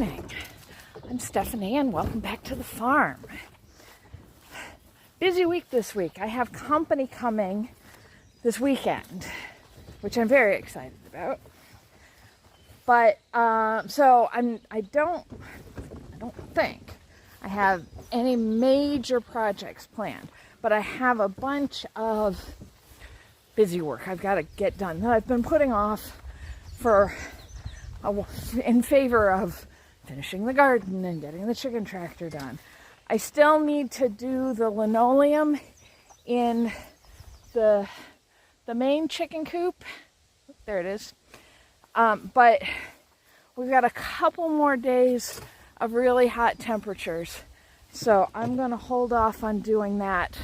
morning. I'm Stephanie and welcome back to the farm. Busy week this week. I have company coming this weekend, which I'm very excited about. But so I don't think I have any major projects planned, but I have a bunch of busy work I've got to get done that I've been putting off in favor of finishing the garden and getting the chicken tractor done. I still need to do the linoleum in the main chicken coop. There it is. But we've got a couple more days of really hot temperatures, so I'm going to hold off on doing that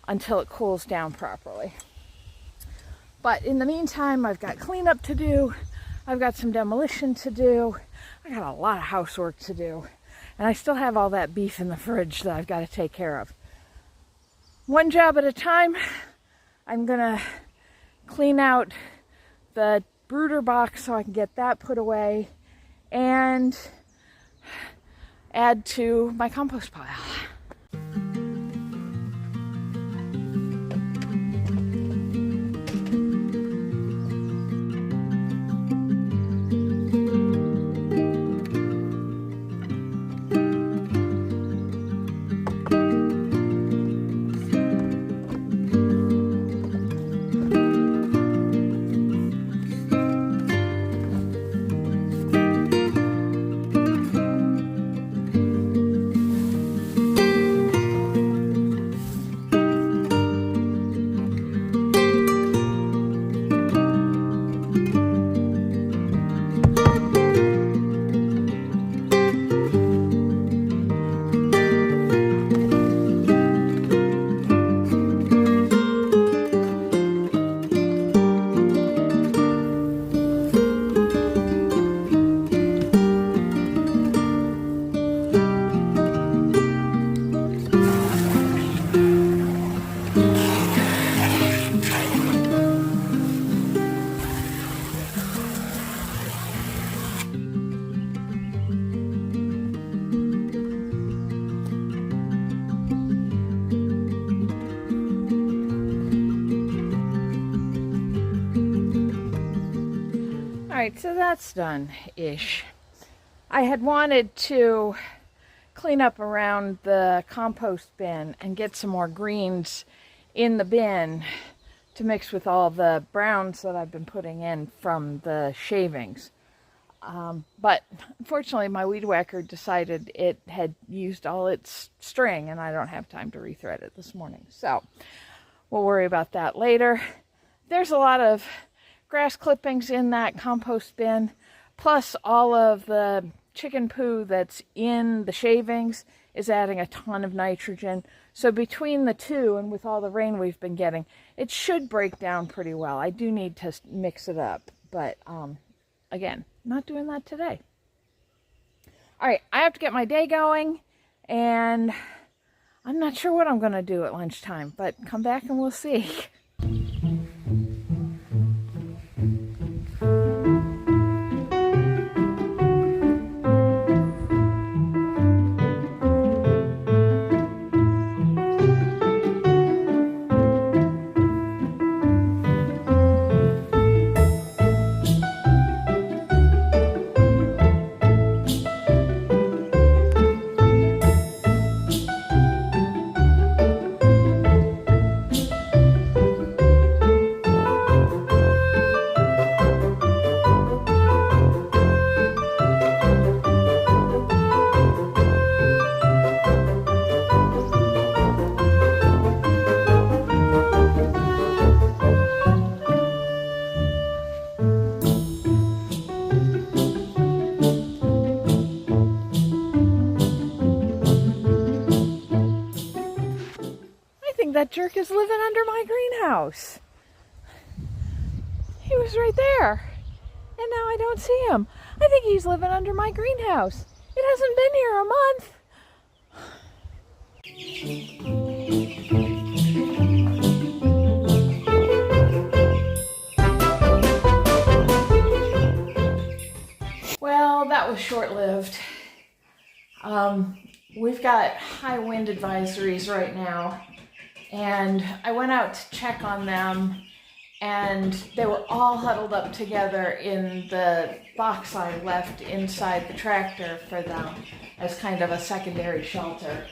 until it cools down properly. But in the meantime, I've got cleanup to do. I've got some demolition to do. I got a lot of housework to do. And I still have all that beef in the fridge that I've got to take care of. One job at a time. I'm going to clean out the brooder box so I can get that put away and add to my compost pile. Alright, so that's done-ish. I had wanted to clean up around the compost bin and get some more greens in the bin to mix with all the browns that I've been putting in from the shavings. But unfortunately my weed whacker decided it had used all its string and I don't have time to rethread it this morning. So we'll worry about that later. There's a lot of grass clippings in that compost bin, plus all of the chicken poo that's in the shavings is adding a ton of nitrogen. So between the two and with all the rain we've been getting, it should break down pretty well. I do need to mix it up, but again, not doing that today. All right, I have to get my day going, and I'm not sure what I'm going to do at lunchtime, but come back and we'll see. That jerk is living under my greenhouse. He was right there, and now I don't see him. I think he's living under my greenhouse. It hasn't been here a month. Well, that was short-lived. We've got high wind advisories right now, and I went out to check on them, and they were all huddled up together in the box I left inside the tractor for them as kind of a secondary shelter.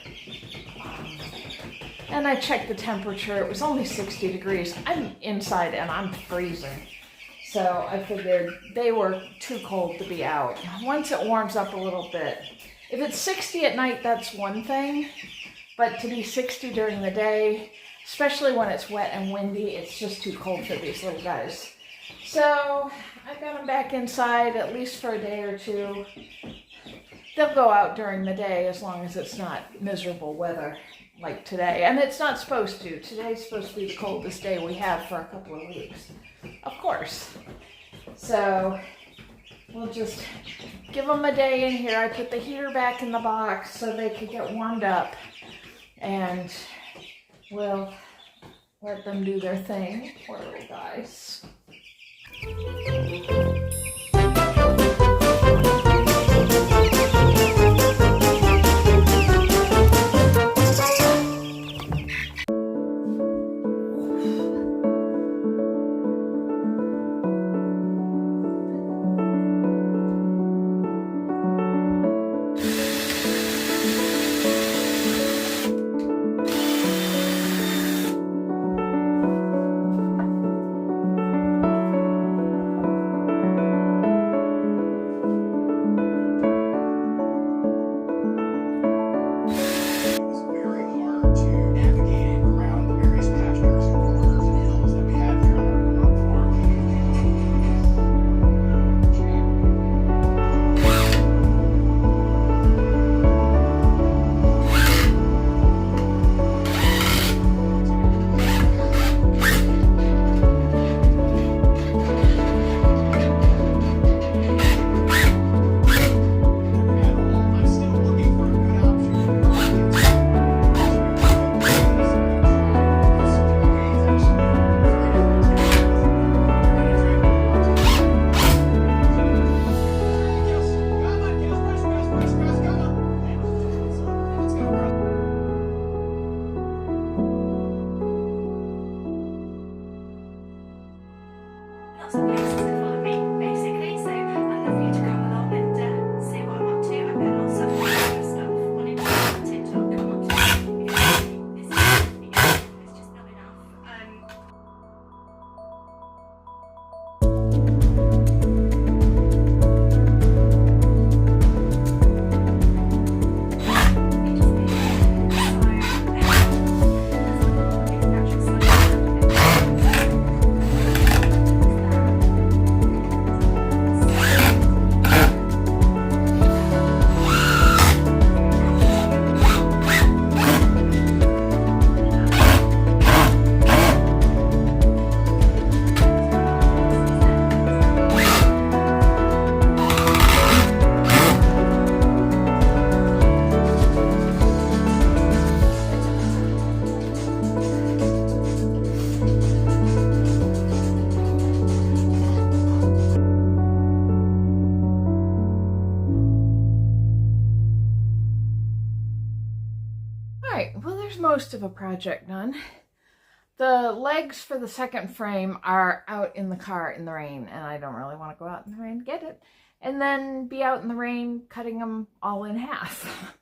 And I checked the temperature. It was only 60 degrees. I'm inside and I'm freezing. So I figured they were too cold to be out. Once it warms up a little bit, if it's 60 at night, that's one thing. But to be 60 during the day, especially when it's wet and windy, it's just too cold for these little guys. So I got them back inside at least for a day or two. They'll go out during the day as long as it's not miserable weather like today. And it's not supposed to. Today's supposed to be the coldest day we have for a couple of weeks. Of course. So we'll just give them a day in here. I put the heater back in the box so they could get warmed up. And we'll let them do their thing. Poor little guys. Well, there's most of a project done. The legs for the second frame are out in the car in the rain, and I don't really want to go out in the rain to get it, and then be out in the rain cutting them all in half.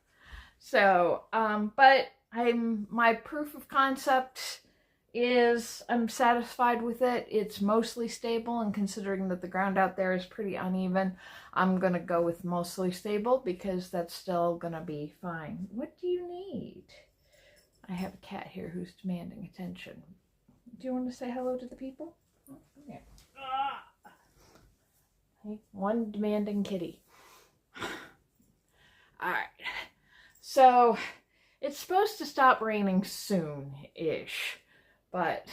So, but my proof of concept is I'm satisfied with it. It's mostly stable, and considering that the ground out there is pretty uneven, I'm going to go with mostly stable because that's still going to be fine. What do you need? I have a cat here who's demanding attention. Do you want to say hello to the people? Yeah. Okay, one demanding kitty. All right. So it's supposed to stop raining soon-ish, but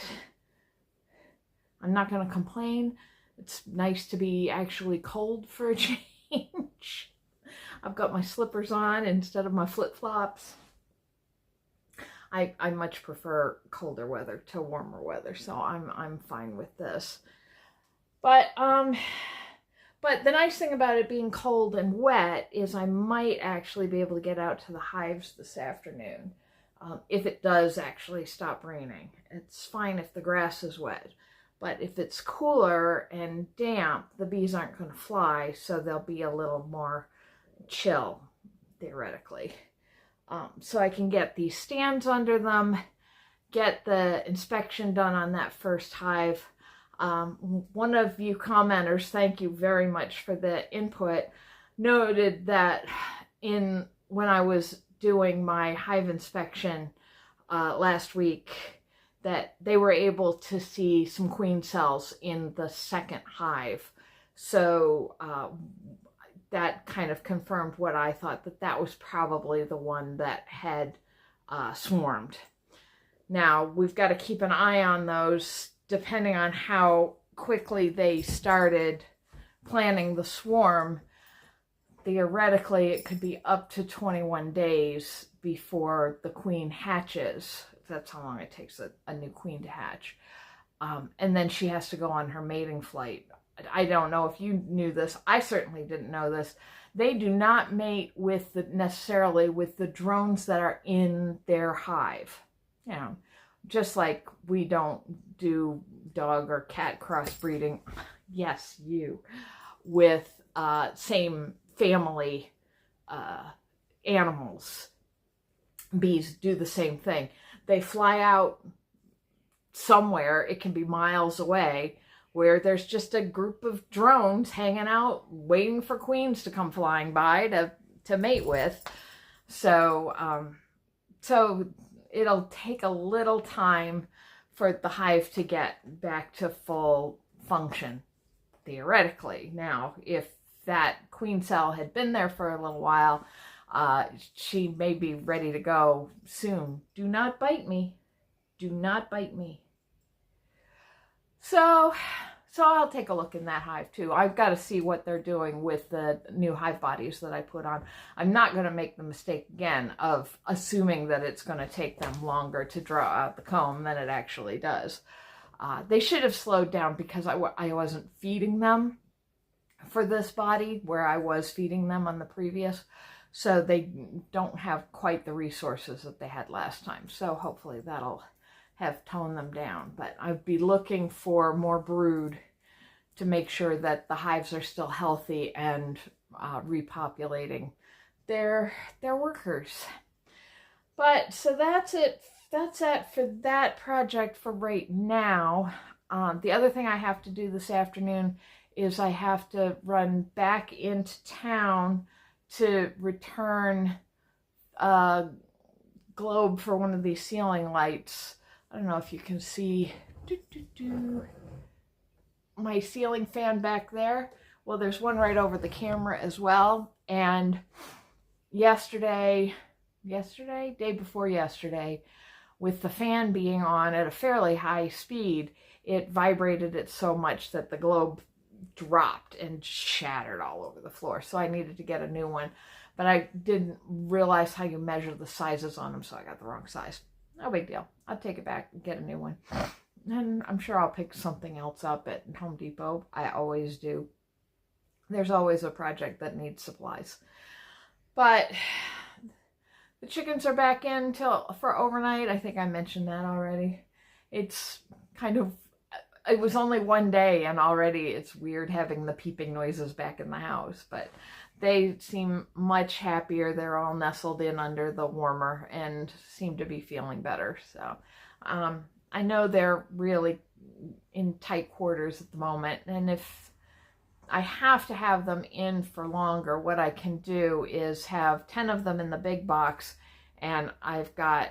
I'm not going to complain. It's nice to be actually cold for a change. I've got my slippers on instead of my flip-flops. I much prefer colder weather to warmer weather, so I'm fine with this. But But the nice thing about it being cold and wet is I might actually be able to get out to the hives this afternoon if it does actually stop raining. It's fine if the grass is wet, but if it's cooler and damp, the bees aren't going to fly, so they'll be a little more chill, theoretically. So I can get these stands under them, get the inspection done on that first hive. One of you commenters, thank you very much for the input, noted that when I was doing my hive inspection last week, that they were able to see some queen cells in the second hive. So that kind of confirmed what I thought, that was probably the one that had swarmed. Now, we've got to keep an eye on those depending on how quickly they started planning the swarm. Theoretically, it could be up to 21 days before the queen hatches. That's how long it takes a new queen to hatch. And then she has to go on her mating flight. I don't know if you knew this. I certainly didn't know this. They do not mate necessarily with the drones that are in their hive. You know, just like we don't do dog or cat crossbreeding, yes, you, with same family animals. Bees do the same thing. They fly out somewhere, it can be miles away, where there's just a group of drones hanging out, waiting for queens to come flying by to mate with. So, so it'll take a little time for the hive to get back to full function, theoretically. Now, if that queen cell had been there for a little while, she may be ready to go soon. Do not bite me. Do not bite me. So I'll take a look in that hive too. I've got to see what they're doing with the new hive bodies that I put on. I'm not going to make the mistake again of assuming that it's going to take them longer to draw out the comb than it actually does. They should have slowed down because I wasn't feeding them for this body where I was feeding them on the previous. So they don't have quite the resources that they had last time. So hopefully that'll have toned them down. But I'd be looking for more brood to make sure that the hives are still healthy and repopulating their workers. But so that's it. That's it for that project for right now. The other thing I have to do this afternoon is I have to run back into town to return a globe for one of these ceiling lights. I don't know if you can see my ceiling fan back there. Well, there's one right over the camera as well. And day before yesterday, with the fan being on at a fairly high speed, it vibrated it so much that the globe dropped and shattered all over the floor. So I needed to get a new one, but I didn't realize how you measure the sizes on them, so I got the wrong size. No big deal. I'll take it back and get a new one. And I'm sure I'll pick something else up at Home Depot. I always do. There's always a project that needs supplies. But the chickens are back in for overnight. I think I mentioned that already. It's kind of, it was only one day and already it's weird having the peeping noises back in the house. But they seem much happier. They're all nestled in under the warmer and seem to be feeling better. So I know they're really in tight quarters at the moment. And if I have to have them in for longer, what I can do is have 10 of them in the big box, and I've got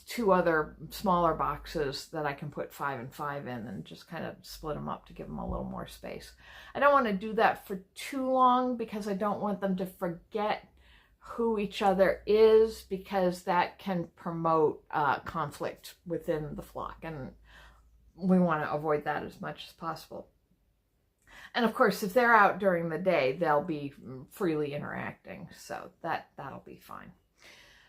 2 other smaller boxes that I can put 5 and 5 in and just kind of split them up to give them a little more space. I don't want to do that for too long because I don't want them to forget who each other is, because that can promote conflict within the flock, and we want to avoid that as much as possible. And of course, if they're out during the day, they'll be freely interacting, so that'll be fine.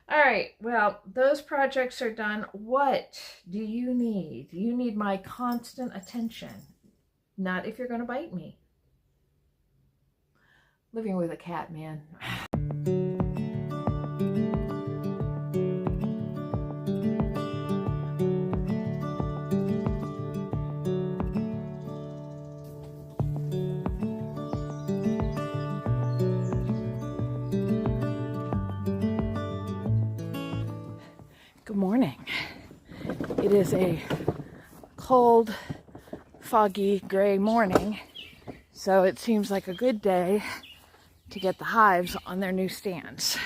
All right, well, those projects are done. What do you need? You need my constant attention. Not if you're going to bite me. Living with a cat, man. Good morning. It is a cold, foggy, gray morning, so it seems like a good day to get the hives on their new stands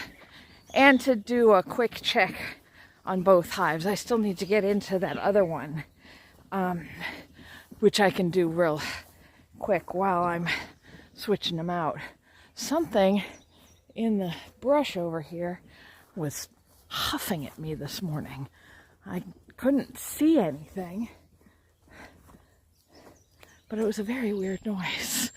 and to do a quick check on both hives. I still need to get into that other one, which I can do real quick while I'm switching them out. Something in the brush over here was huffing at me this morning. I couldn't see anything, but it was a very weird noise.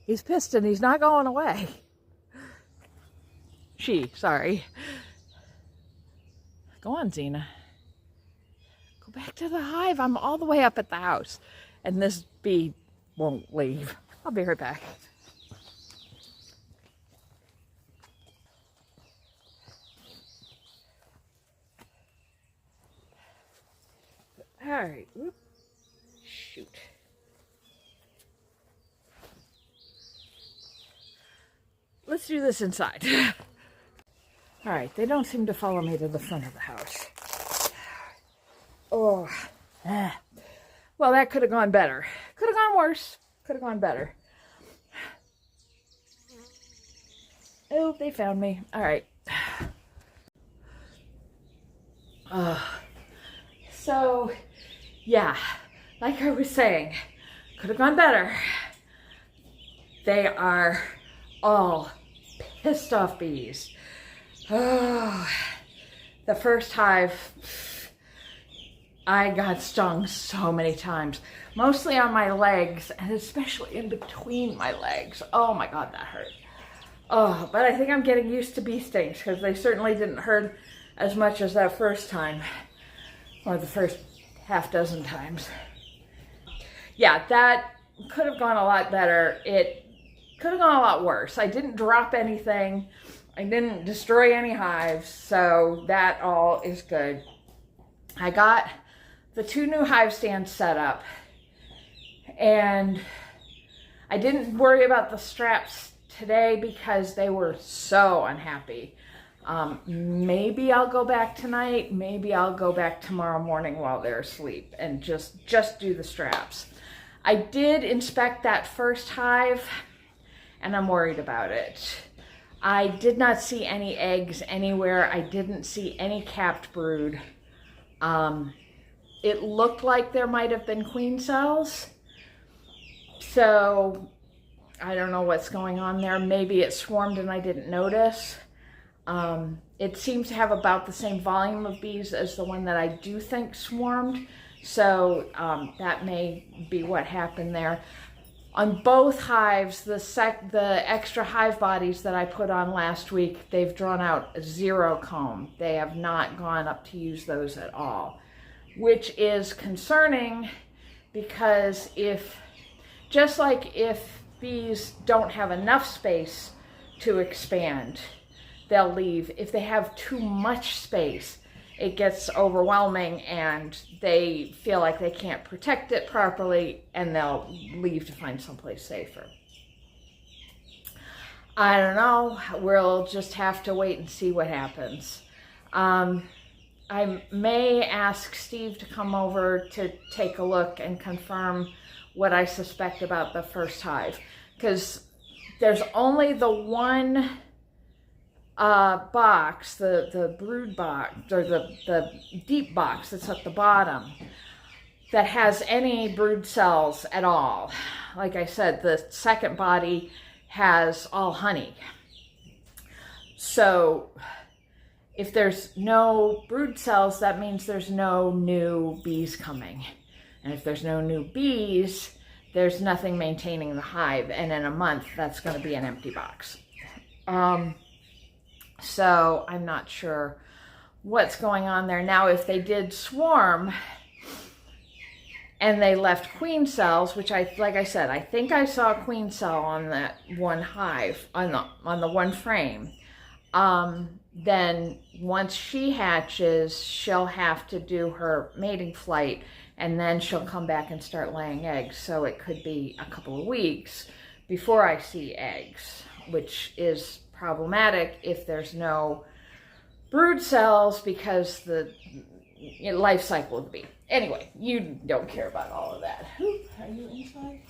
He's pissed and he's not going away. Sorry. Go on, Xena. Go back to the hive. I'm all the way up at the house. And this bee won't leave. I'll be right back. All right. Whoop. Shoot. Let's do this inside. All right, they don't seem to follow me to the front of the house. Oh, well, that could have gone better. Could have gone worse. Could have gone better. Oh, they found me. All right. So, yeah, like I was saying, could have gone better. They are all pissed off bees. Oh, the first hive, I got stung so many times, mostly on my legs and especially in between my legs. Oh my God, that hurt. Oh, but I think I'm getting used to bee stings because they certainly didn't hurt as much as that first time, or the first half dozen times. Yeah, that could have gone a lot better. It could have gone a lot worse. I didn't drop anything. I didn't destroy any hives, so that all is good. I got the 2 new hive stands set up, and I didn't worry about the straps today because they were so unhappy. Maybe I'll go back tonight. Maybe I'll go back tomorrow morning while they're asleep and just do the straps. I did inspect that first hive, and I'm worried about it. I did not see any eggs anywhere. I didn't see any capped brood. It looked like there might have been queen cells. So I don't know what's going on there. Maybe it swarmed and I didn't notice. It seems to have about the same volume of bees as the one that I do think swarmed. So that may be what happened there. On both hives, the extra hive bodies that I put on last week, they've drawn out 0 comb. They have not gone up to use those at all, which is concerning because just like if bees don't have enough space to expand, they'll leave. If they have too much space, it gets overwhelming and they feel like they can't protect it properly and they'll leave to find someplace safer. I don't know. We'll just have to wait and see what happens. I may ask Steve to come over to take a look and confirm what I suspect about the first hive, because there's only the one box, the brood box, or the deep box that's at the bottom, that has any brood cells at all. Like I said, the second body has all honey. So if there's no brood cells, that means there's no new bees coming. And if there's no new bees, there's nothing maintaining the hive. And in a month, that's going to be an empty box. So I'm not sure what's going on there. Now, if they did swarm and they left queen cells, which like I said, I think I saw a queen cell on that one hive, on the one frame. Then once she hatches, she'll have to do her mating flight, and then she'll come back and start laying eggs. So it could be a couple of weeks before I see eggs, which is problematic if there's no brood cells, because the life cycle of the bee. Anyway, you don't care about all of that. Are you inside?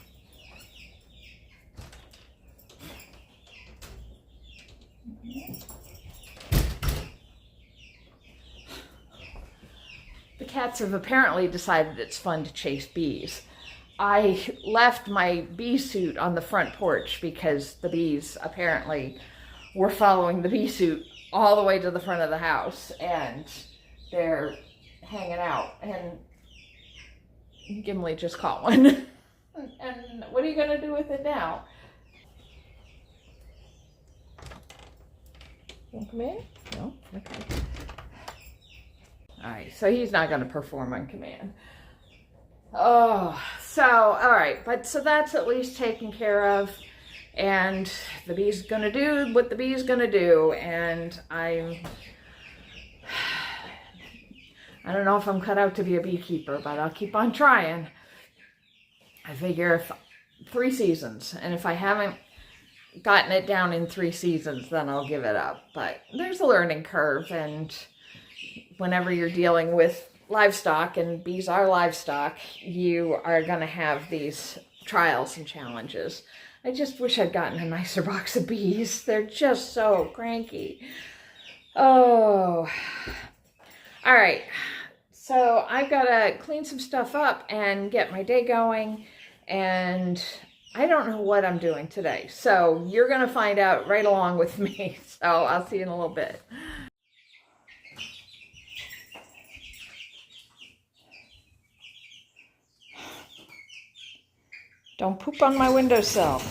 The cats have apparently decided it's fun to chase bees. I left my bee suit on the front porch because the bees apparently were following the bee suit all the way to the front of the house, and they're hanging out, and Gimli just caught one. And what are you going to do with it now? You want to come in? No? Okay. All right, so he's not going to perform on command. Oh, so, all right, but so that's at least taken care of, and the bee's going to do what the bee's going to do, and I don't know if I'm cut out to be a beekeeper, but I'll keep on trying. I figure if 3 seasons, and if I haven't gotten it down in 3 seasons, then I'll give it up. But there's a learning curve, and whenever you're dealing with livestock, and bees are livestock, you are going to have these trials and challenges. I just wish I'd gotten a nicer box of bees. They're just so cranky. Oh. All right. So I've got to clean some stuff up and get my day going, and I don't know what I'm doing today. So you're going to find out right along with me. So I'll see you in a little bit. Don't poop on my windowsill.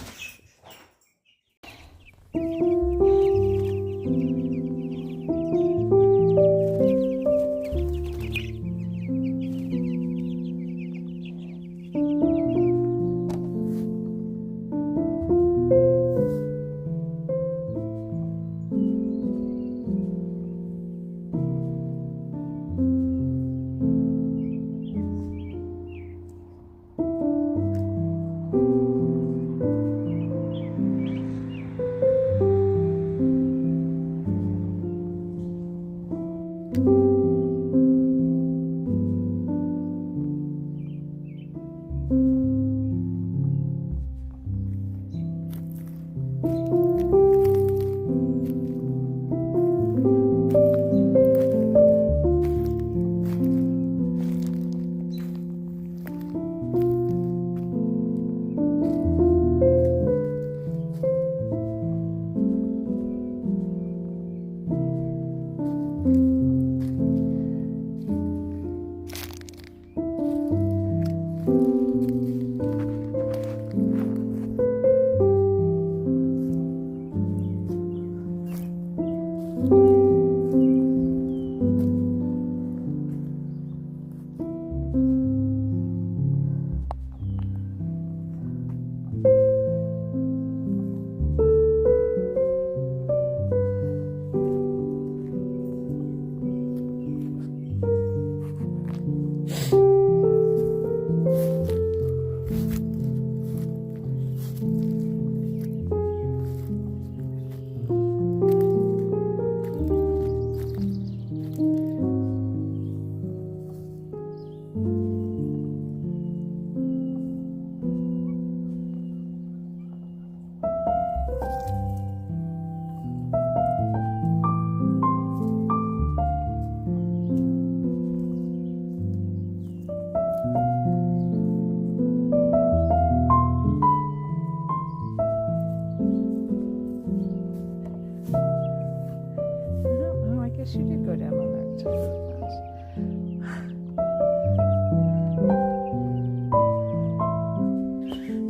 guess you did go down on that side of the fence.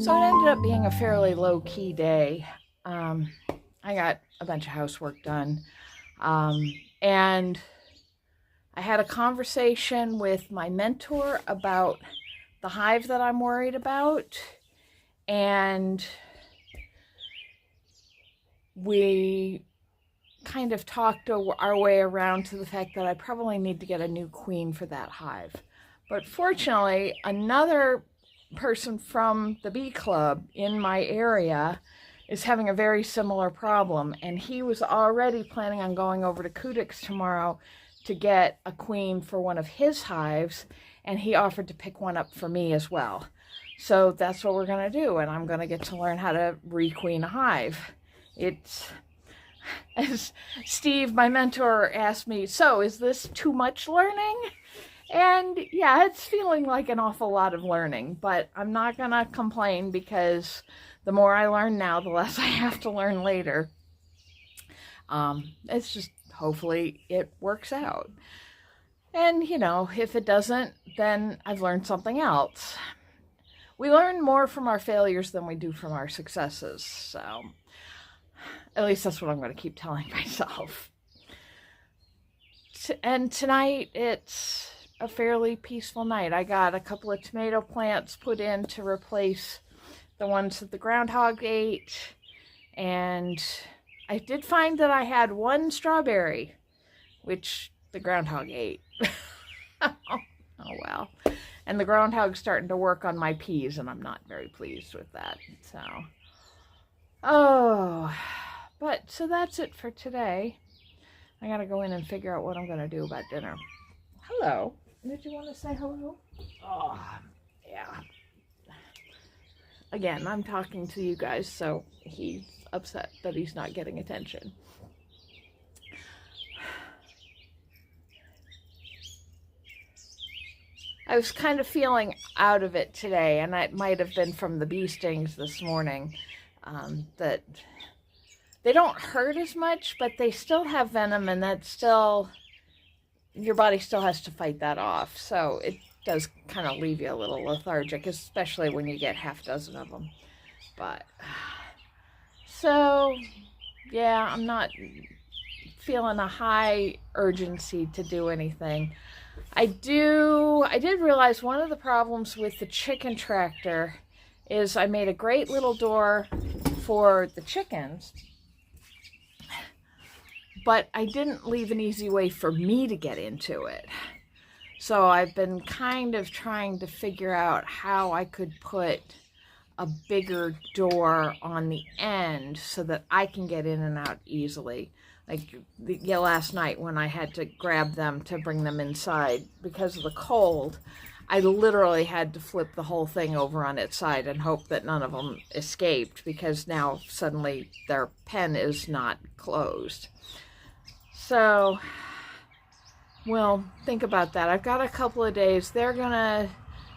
So it ended up being a fairly low-key day. I got a bunch of housework done. And I had a conversation with my mentor about the hive that I'm worried about. And we kind of talked our way around to the fact that I probably need to get a new queen for that hive. But fortunately, another person from the bee club in my area is having a very similar problem, and he was already planning on going over to Kudik's tomorrow to get a queen for one of his hives, and he offered to pick one up for me as well. So that's what we're going to do, and I'm going to get to learn how to requeen a hive. It's, as Steve, my mentor, asked me, so is this too much learning? And yeah, it's feeling like an awful lot of learning, but I'm not going to complain because the more I learn now, the less I have to learn later. It's just, hopefully it works out. And, you know, if it doesn't, then I've learned something else. We learn more from our failures than we do from our successes, so at least that's what I'm going to keep telling myself. And tonight, it's a fairly peaceful night. I got a couple of tomato plants put in to replace the ones that the groundhog ate. And I did find that I had one strawberry, which the groundhog ate. Oh well. And the groundhog's starting to work on my peas, and I'm not very pleased with that. So, but so that's it for today. I gotta go in and figure out what I'm gonna do about dinner. Hello. Did you want to say hello? Oh, yeah. Again, I'm talking to you guys, so he's upset that he's not getting attention. I was kind of feeling out of it today, and it might have been from the bee stings this morning, that they don't hurt as much, but they still have venom, and that's still, your body still has to fight that off. So it does kind of leave you a little lethargic, especially when you get half a dozen of them. But, so, yeah, I'm not feeling a high urgency to do anything. I did realize one of the problems with the chicken tractor is I made a great little door for the chickens, but I didn't leave an easy way for me to get into it. So I've been kind of trying to figure out how I could put a bigger door on the end so that I can get in and out easily. Like last night when I had to grab them to bring them inside because of the cold, I literally had to flip the whole thing over on its side and hope that none of them escaped, because now suddenly their pen is not closed. So, well, think about that. I've got a couple of days. They're gonna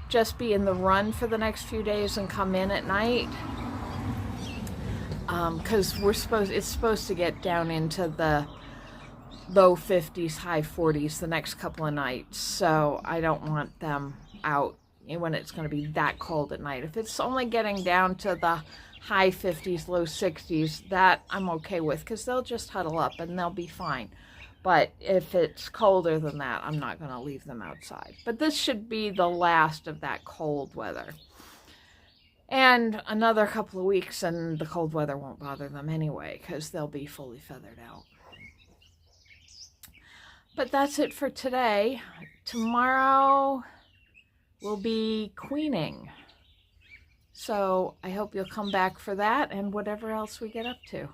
just be in the run for the next few days and come in at night. Because it's supposed to get down into the low 50s, high 40s the next couple of nights. So I don't want them out when it's going to be that cold at night. If it's only getting down to the high 50s, low 60s, that I'm okay with, because they'll just huddle up and they'll be fine. But if it's colder than that, I'm not going to leave them outside. But this should be the last of that cold weather. And another couple of weeks and the cold weather won't bother them anyway, because they'll be fully feathered out. But that's it for today. Tomorrow will be queening. So I hope you'll come back for that and whatever else we get up to.